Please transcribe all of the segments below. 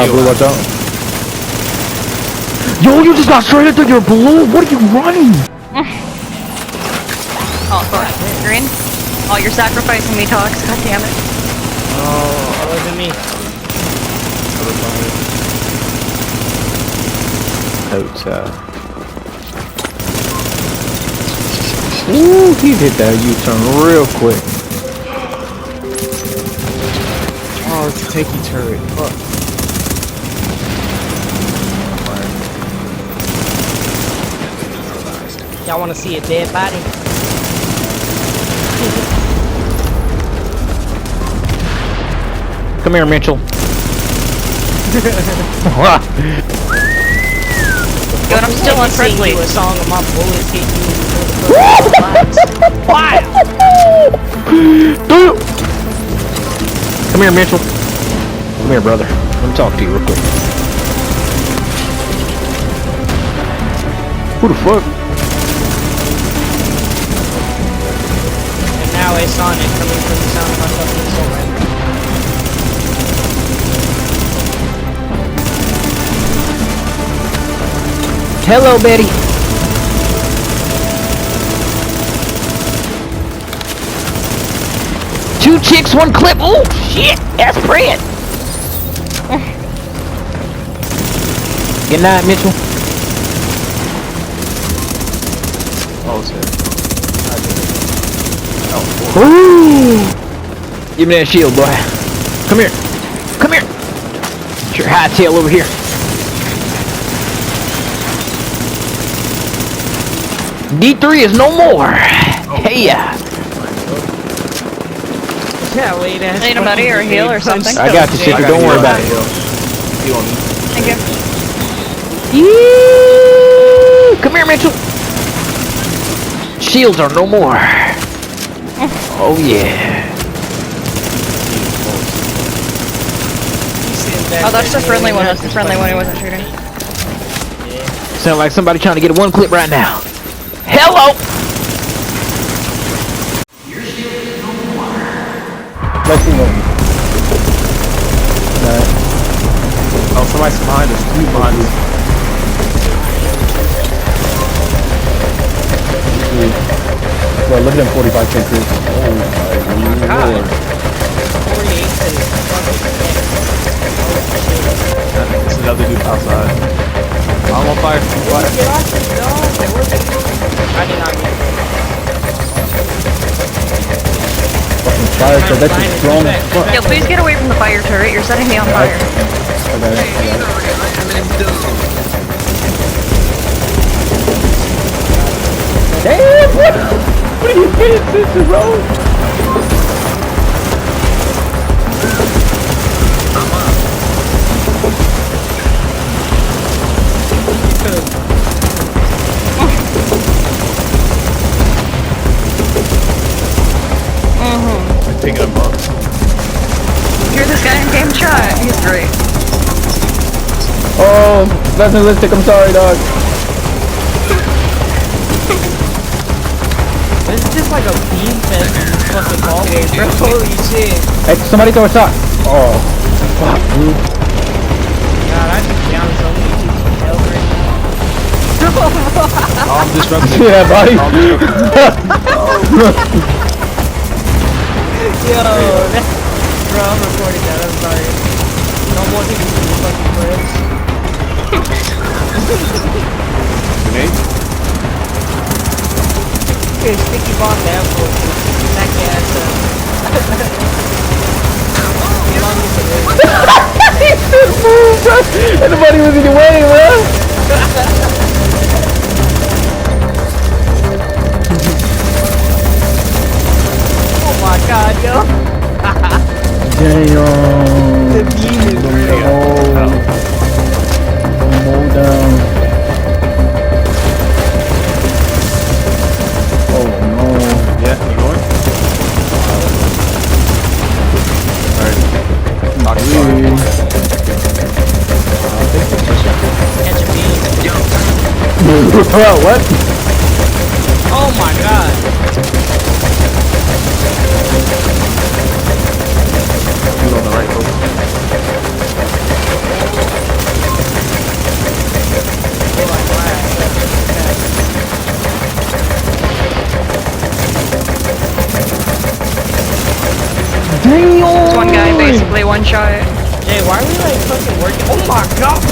blue, watch out. Yo, you just got straight into your blue. What are you running? Oh, fuck. Green? Oh, you're sacrificing me, Tox. God damn it. Oh, look at me. Ooh, he hit that U-turn real quick. Oh, it's a takey turret. Fuck. Y'all wanna see a dead body? Come here, Mitchell. Good, I'm still unfriendly. A song of my bullets hit you. Why? Come here, Mitchell. Come here, brother. Let me talk to you real quick. Who the fuck? And now it's Sonic coming from the sound of my fucking soul. Hello, Betty. Two chicks, one clip. Oh, shit. That's Fred. Good night, Mitchell. Oh, shit. Ooh. Give me that shield, boy. Come here. Come here. Get your high tail over here. D3 is no more. Hey, Yeah, wait, that's Need a buddy or a heal or something? I got the shit. Don't worry about it. You on me? Thank you. Yee! Come here, Mitchell. Shields are no more. Oh yeah. Oh, that's the friendly one. That's the friendly one. He wasn't shooting. Sound like somebody trying to get one clip right now. Hello. Let's see one. Oh, somebody's behind us. Two behind us. Well, look at them 45k crew. Oh my god. 48 is another dude outside. I'm on fire. I did not get Fucking fire, so that's just strong as fuck. Yo, please get away from the fire turret. You're setting me on fire. Damn, what are you getting, Sister Rose? Picking him up. Here's this guy in game chat. He's great. Oh, that's realistic. I'm sorry, dog. This is just like a beam fest in this fucking ball game, bro. Holy shit. Hey, somebody throw a shot. Oh, fuck, dude. God, I just down so many people from hell right now. I'm disrupting. Yeah, buddy. Yo, bro, I'm recording that. I'm sorry. No more people from the fucking clips. Grenade? Okay, sticky bomb that for that gas. He should move, bro. And nobody was in the way, bro. Oh my god, yo. Damn. The beam is real. Hold down. Oh no. Yeah, you going? Alright. Knock it Catch a beam. What? Oh my god. You on the right, folks. This one guy basically one shot. Jay, why are we like fucking working? Oh my god!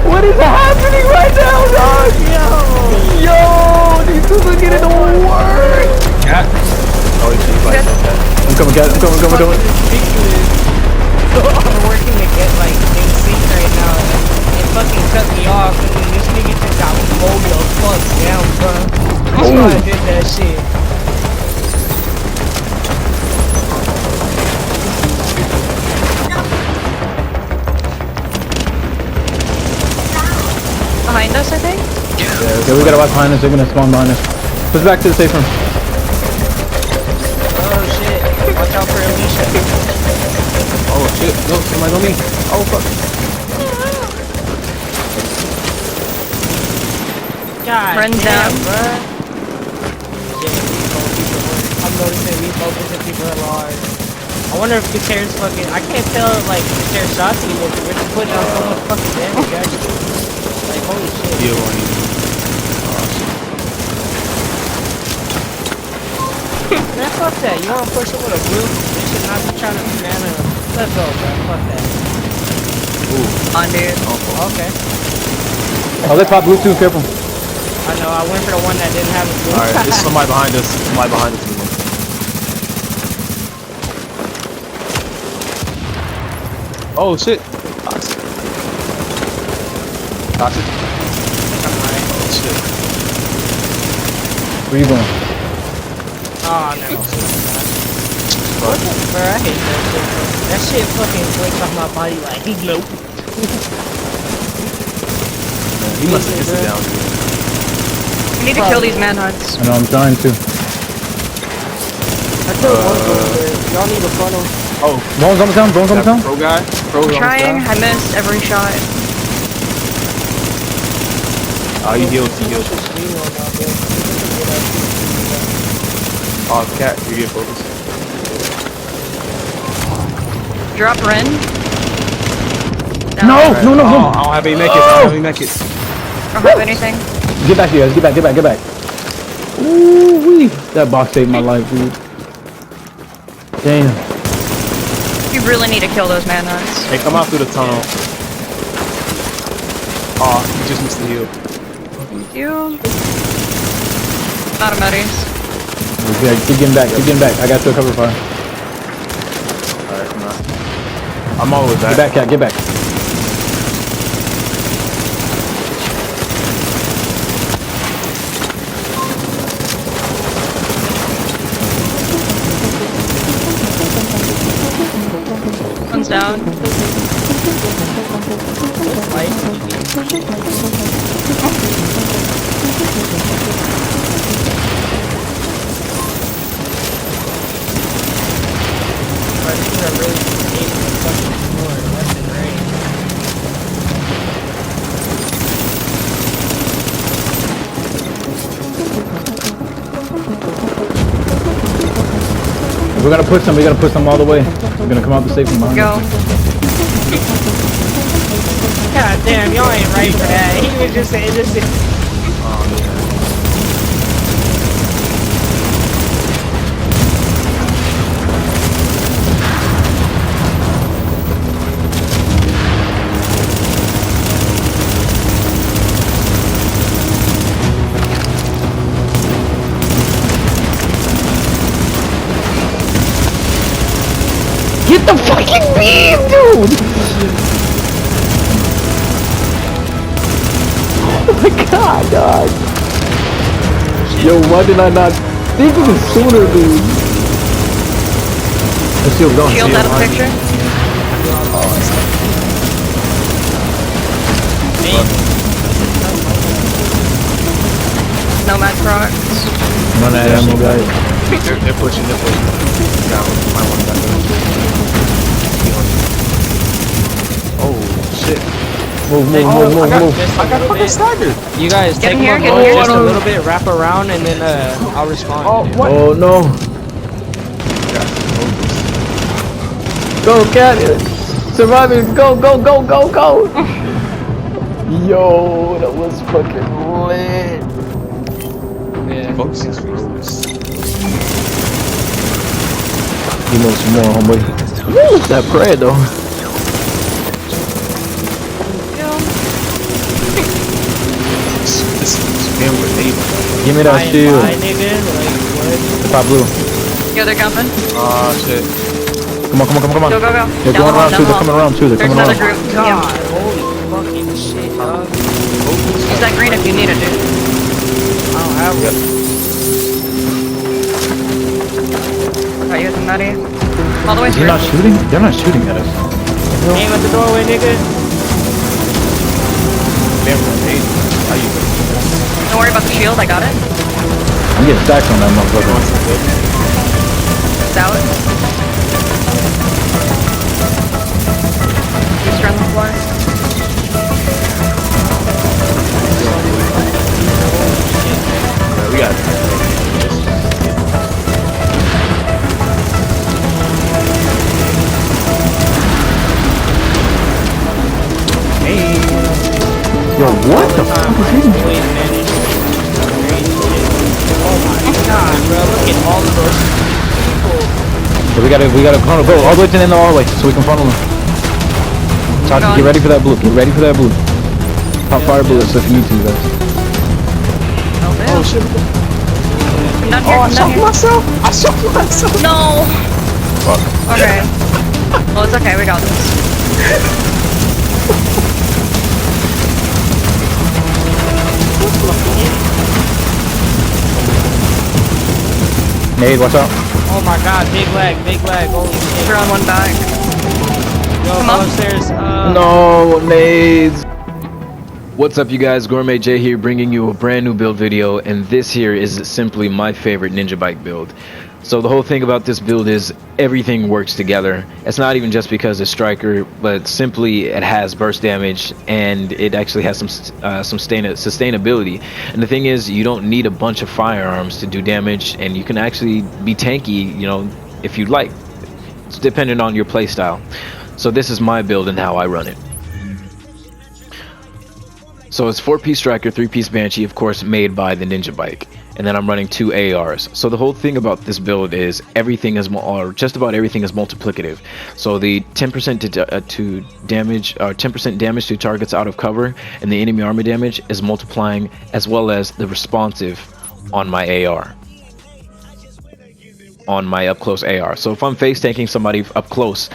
What is happening right now, dog? Yo, these dudes are getting to work. Cat. Oh, he's like, okay. I'm coming, cat. I'm coming. I'm working to get like in sync right now. It fucking cut me off, and then this nigga just got mowed the fuck down, bro. That's why I did that shit. Behind us, I think. Yeah, okay, we gotta watch behind us. They're gonna spawn behind us. Push back to the safe room. Oh shit! Watch out for Alicia. Oh shit, no, somebody's on me. Oh fuck. God Run damn, down. bruh. I'm noticing we focusing people at large. I wonder if Gutierrez fucking... I can't tell, like, Gutierrez shots anymore because we're just putting out so much fucking damage, actually. Like, holy shit. Deal on you. Man, fuck that. You wanna push it with a blue? You should not be trying to be man. Let's go, bro. Fuck that. Ooh. On dude. Okay. Oh, they pop blue too. Careful. I know, I went for the one that didn't have a blue. Alright, there's somebody behind us. Somebody behind us. Oh shit. Toxic. Toxic. Oh shit. Where you going? Oh, no. What the? Bro, I hate that shit, bro. That shit fucking breaks off my body like, nope. He must have hit it down, dude. We need to kill these manhunts. I know, I'm trying to. I killed one over there. Y'all need a funnel. Oh, Bones on the town, Bones on the town? Pro guy? Pro I'm trying. I missed every shot. Oh, he healed, he healed. Oh, cat, you get focused. Drop Ren. No, Right. no, no, no. Oh, I don't have any mech it. I don't have any mech it. I don't have anything. Get back, you guys. Get back, get back, get back. Ooh wee. That box saved my life, dude. Damn. You really need to kill those manhunts. Hey, come out through the tunnel. Oh, you just missed the heal. Thank you. Not a medis. Yeah, keep getting back, keep getting back. I got to a cover fire. Alright, I'm not. I'm all the way back. Get back, cat, get back. One's down. We're gonna push them, we gotta push them all the way. We're gonna come out the safe from behind. Go. God damn, y'all ain't right for that. He was just saying this is... Get the fucking beam, dude! Oh my god, dog. Yo, why did I not think of it sooner, dude? Let's see what's going on. Shield out of the picture. Nomad Crocs. Run that ammo, guys. They're pushing, they're pushing. Down. I want that. Oh, shit. Move, move, move, move, move. I got fucking staggered. You guys Get take in here, one get in more, here. just a little bit, wrap around, and then I'll respond. Oh, what? Oh no. Go, cat! Surviving! Go, go, go, go, go! Yo, that was fucking lit. Yeah. Focus is rules. You know some more, homeboy. Woo, that prayer though. This is damn grenade. Give me that Bye, shield. nigga. Like, what? Top blue. Yeah, they're jumping. Ah, shit. Come on, come on, come on, come on. Go, go, go. They're Down going the hall, around down too. the They're hall. coming around too. They're There's coming another around. group. God, Yeah. holy fucking shit, dog. Use that green if you need it, dude. I don't have it. Got you with the nutty. All the way Is he through. not shooting? They're not shooting at us. Aim at the doorway, nigga. Damn grenade. How you doing? Don't worry about the shield, I got it. I'm getting stacks on that motherfucker. It's out. Booster on the floor. Yeah, we got it. Hey. Yo, what the fuck is hitting me? Oh my god, bro. Look at all of those people. So we gotta go all the way to the end of the hallway so we can funnel them. Tati, get ready for that blue. Get ready for that blue. Pop fire bullets if you need to, guys. Oh shit. Not here, Oh, I not shot here. myself. I shot myself. No! Fuck. Okay. Well, it's okay, we got this. Nade, watch out. Oh my god, big lag, holy shit. We're on one back. Yo, Come go up. upstairs. No nades. What's up, you guys? GourmetJayy here, bringing you a brand new build video, and this here is simply my favorite ninja bike build. So the whole thing about this build is everything works together. It's not even just because it's striker, but simply it has burst damage and it actually has some sustainability. And the thing is, you don't need a bunch of firearms to do damage, and you can actually be tanky, you know, if you'd like. It's dependent on your playstyle. So this is my build and how I run it. So it's 4-piece striker, 3-piece banshee, of course, made by the ninja bike, and then I'm running 2 ARs. So the whole thing about this build is everything is, or just about everything is multiplicative. So the 10% to damage, or 10% damage to targets out of cover, and the enemy armor damage is multiplying, as well as the responsive on my AR, on my up close AR. So if I'm face tanking somebody up close,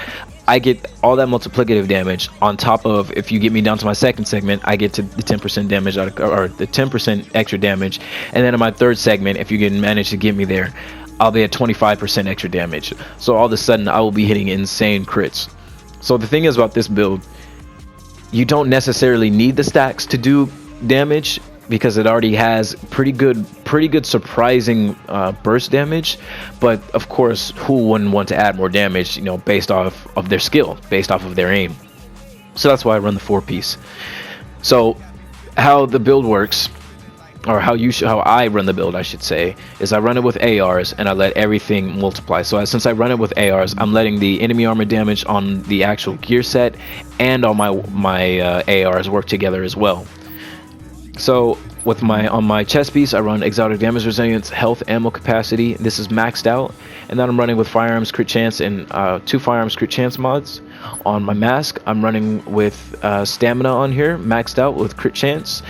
I get all that multiplicative damage on top of, if you get me down to my second segment, I get to the 10% damage out of, or the 10% extra damage, and then in my third segment, if you can manage to get me there, I'll be at 25% extra damage. So all of a sudden I will be hitting insane crits. So the thing is about this build, you don't necessarily need the stacks to do damage, because it already has pretty good surprising burst damage. But of course, who wouldn't want to add more damage, you know, based off of their skill, based off of their aim? So that's why I run the 4-piece. So how the build works, or how I run the build, I should say, is I run it with ARs and I let everything multiply. So since I run it with ARs, I'm letting the enemy armor damage on the actual gear set and on my ARs work together as well. So with on my chest piece, I run exotic damage resilience, health, ammo capacity. This is maxed out, and then I'm running with firearms crit chance and 2 firearms crit chance mods. On my mask, I'm running with stamina on here, maxed out with crit chance,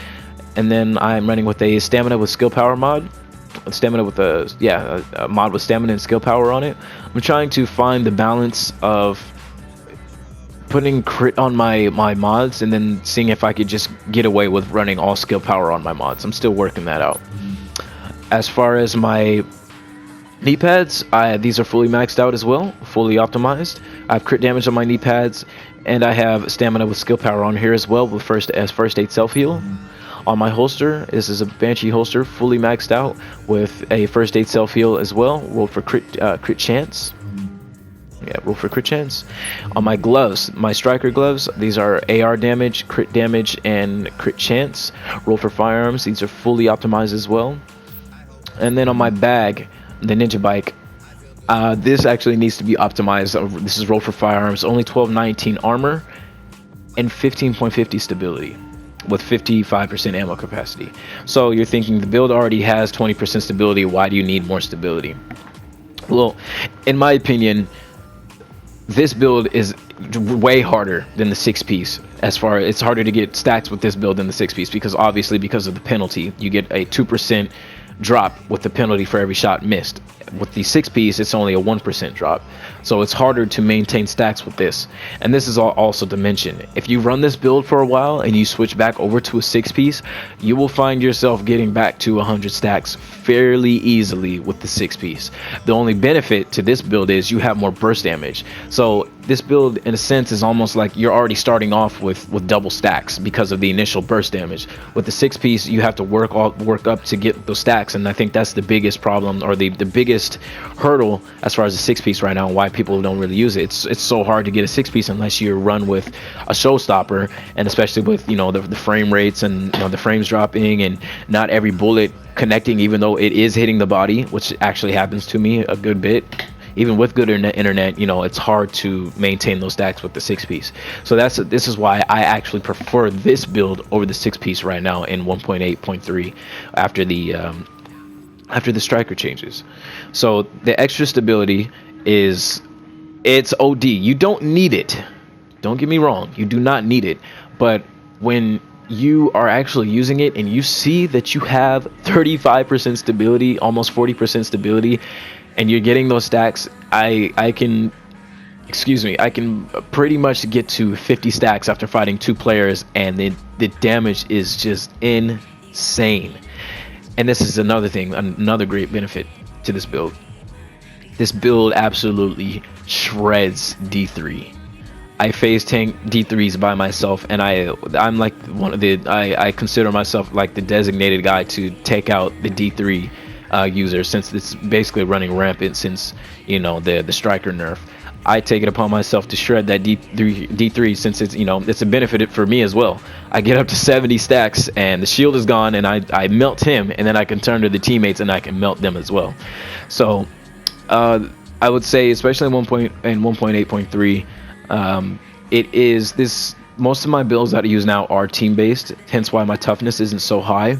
and then I'm running with a stamina with skill power mod. Stamina with a mod with stamina and skill power on it. I'm trying to find the balance of putting crit on my mods and then seeing if I could just get away with running all skill power on my mods. I'm still working that out. As far as my knee pads, these are fully maxed out as well, fully optimized. I have crit damage on my knee pads, and I have stamina with skill power on here as well with first aid self heal. On my holster, this is a banshee holster, fully maxed out with a first aid self heal as well. Rolled for crit chance. Yeah, roll for crit chance. On my gloves, my striker gloves, these are AR damage, crit damage, and crit chance. Roll for firearms, these are fully optimized as well. And then on my bag, the ninja bike, this actually needs to be optimized. This is roll for firearms, only 1219 armor and 15.50 stability. with 55% ammo capacity. So you're thinking the build already has 20% stability. Why do you need more stability? Well, in my opinion, this build is way harder than the 6-piece. As far as it's harder to get stacks with this build than the 6-piece, because obviously because of the penalty, you get a 2% drop with the penalty for every shot missed. With the 6-piece, it's only a 1% drop, so it's harder to maintain stacks with this. And this is also to mention, if you run this build for a while and you switch back over to a 6-piece, you will find yourself getting back to 100 stacks fairly easily with the 6-piece. The only benefit to this build is you have more burst damage. So this build, in a sense, is almost like you're already starting off with double stacks because of the initial burst damage. With the 6-piece, you have to work up to get those stacks, and I think that's the biggest problem, or the biggest hurdle as far as the 6-piece right now, and why people don't really use it. It's so hard to get a 6-piece unless you run with a showstopper, and especially with, you know, the frame rates and, you know, the frames dropping and not every bullet connecting, even though it is hitting the body, which actually happens to me a good bit. Even with good internet, you know, it's hard to maintain those stacks with the 6-piece. So this is why I actually prefer this build over the 6-piece right now in 1.8.3 after the striker changes. So the extra stability it's OD. You don't need it. Don't get me wrong, you do not need it. But when you are actually using it and you see that you have 35% stability, almost 40% stability, and you're getting those stacks, I can pretty much get to 50 stacks after fighting 2 players, and the damage is just insane. And this is another thing, another great benefit to this build. This build absolutely shreds D3. I phase tank D3s by myself, and I'm like one of the I consider myself like the designated guy to take out the D3 users, since it's basically running rampant since, you know, the striker nerf. I take it upon myself to shred that D3 since it's, you know, it's a benefit for me as well. I get up to 70 stacks and the shield is gone, and I melt him, and then I can turn to the teammates and I can melt them as well. So I would say, especially in 1.8.3, it is this. Most of my builds that I use now are team based, hence why my toughness isn't so high,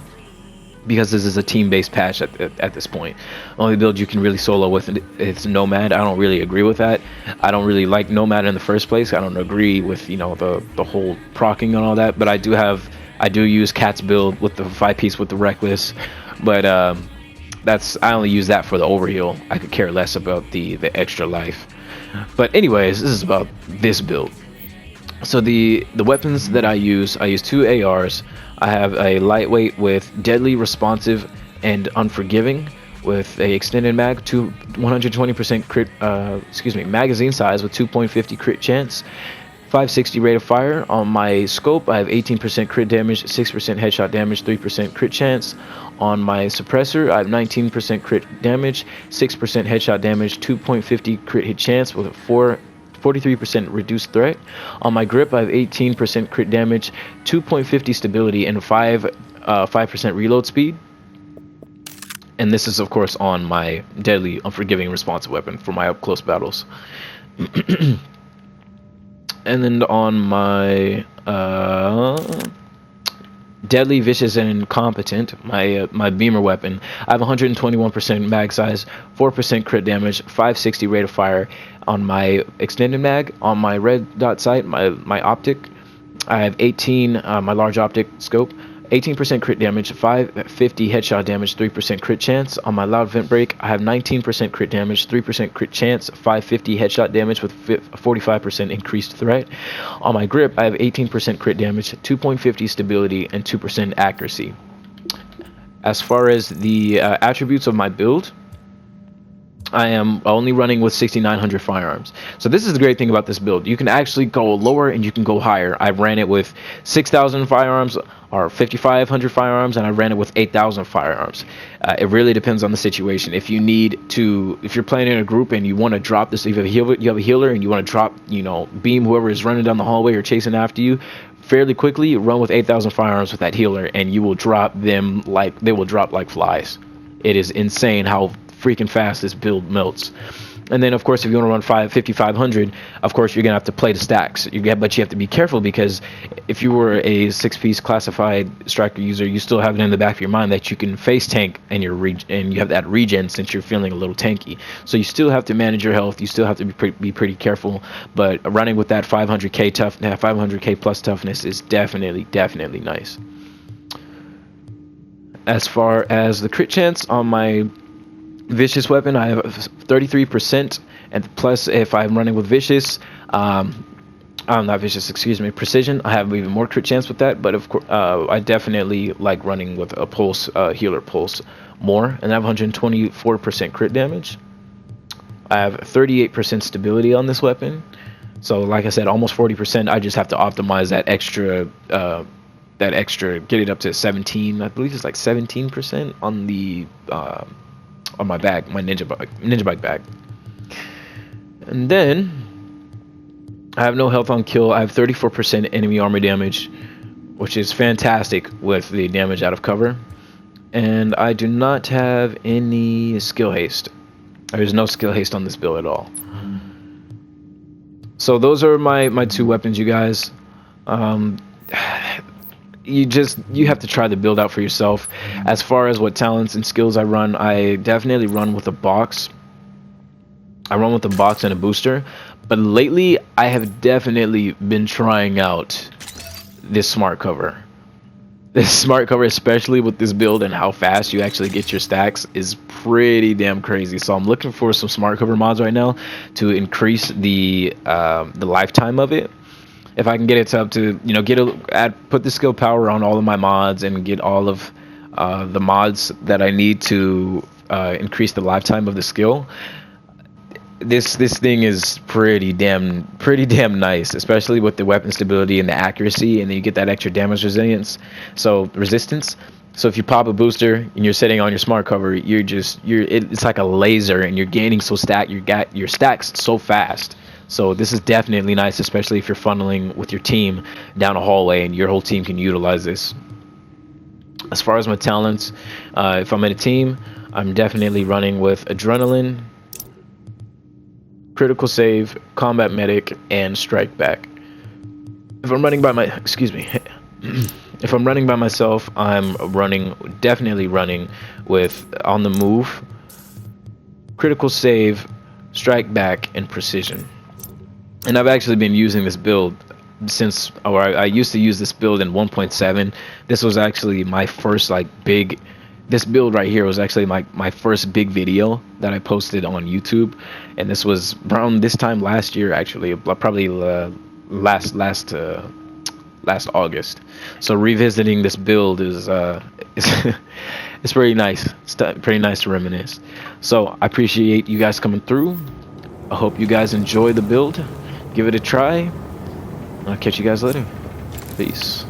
because this is a team-based patch at this point. Only build you can really solo with it's Nomad. I don't really agree with that. I don't really like Nomad in the first place. I don't agree with, you know, the whole proccing and all that. But I do use Cat's build with the 5-piece with the Reckless. But I only use that for the overheal. I could care less about the extra life. But anyways, this is about this build. So the weapons that I use 2 ARs. I have a lightweight with deadly, responsive, and unforgiving with a extended mag, 120% crit, magazine size with 2.50 crit chance, 560 rate of fire. On my scope, I have 18% crit damage, 6% headshot damage, 3% crit chance. On my suppressor, I have 19% crit damage, 6% headshot damage, 2.50 crit hit chance with a 43% reduced threat. On my grip, I have 18% crit damage, 2.50 stability, and 5% reload speed. And this is, of course, on my deadly, unforgiving, responsive weapon for my up-close battles. And then on my deadly, vicious, and incompetent, my beamer weapon, I have 121% mag size, 4% crit damage, 560 rate of fire. On my extended mag, on my red dot sight, my optic, I have 18, my large optic scope, 18% crit damage, 550 headshot damage, 3% crit chance. On my loud vent break, I have 19% crit damage, 3% crit chance, 550 headshot damage with 45% increased threat. On my grip, I have 18% crit damage, 2.50 stability, and 2% accuracy. As far as the attributes of my build, I am only running with 6,900 firearms. So this is the great thing about this build. You can actually go lower and you can go higher. I ran it with 6,000 firearms or 5,500 firearms, and I ran it with 8,000 firearms. It really depends on the situation. If you're playing in a group and you want to drop this, if you have a healer and you want to drop, you know, beam whoever is running down the hallway or chasing after you fairly quickly, run with 8,000 firearms with that healer, and you will drop them like they will drop like flies. It is insane how freaking fast this build melts. And then, of course, if you want to run 5500, of course, you're going to have to play the stacks. But you have to be careful, because if you were a 6-piece classified striker user, you still have it in the back of your mind that you can face tank and and you have that regen since you're feeling a little tanky. So you still have to manage your health. You still have to be pretty careful. But running with that 500k plus toughness is definitely nice. As far as the crit chance on my vicious weapon, I have 33%, and plus if I'm running with vicious, not vicious, excuse me, precision, I have even more crit chance with that. But of course, I definitely like running with a pulse, healer pulse more, and I have 124% crit damage. I have 38% stability on this weapon, so like I said, almost 40%. I just have to optimize that extra. Get it up to 17. I believe it's like 17% on the on my bag, my ninja bike bag. And then I have no health on kill. I have 34% enemy armor damage, which is fantastic with the damage out of cover. And I do not have any skill haste. There's no skill haste on this build at all. So those are my two weapons, you guys. You have to try the build out for yourself. As far as what talents and skills I run, I definitely run with a box. I run with a box and a booster. But lately, I have definitely been trying out this smart cover. This smart cover, especially with this build and how fast you actually get your stacks, is pretty damn crazy. So I'm looking for some smart cover mods right now to increase the lifetime of it. If I can get it up to, put the skill power on all of my mods and get all of the mods that I need to increase the lifetime of the skill, this thing is pretty damn nice, especially with the weapon stability and the accuracy, and then you get that extra damage resistance. So if you pop a booster and you're sitting on your smart cover, it's like a laser, and you're gaining you got your stacks so fast. So this is definitely nice, especially if you're funneling with your team down a hallway and your whole team can utilize this. As far as my talents, if I'm in a team, I'm definitely running with Adrenaline, Critical Save, Combat Medic, and Strike Back. If I'm running by if I'm running by myself, I'm definitely running with On the Move, Critical Save, Strike Back, and Precision. And I've actually been using this build I used to use this build in 1.7. This was actually my first this build right here was actually my first big video that I posted on YouTube, and this was around this time last year, actually, probably last August. So revisiting this build is it's pretty nice. It's pretty nice to reminisce. So I appreciate you guys coming through. I hope you guys enjoy the build. Give it a try. I'll catch you guys later. Peace.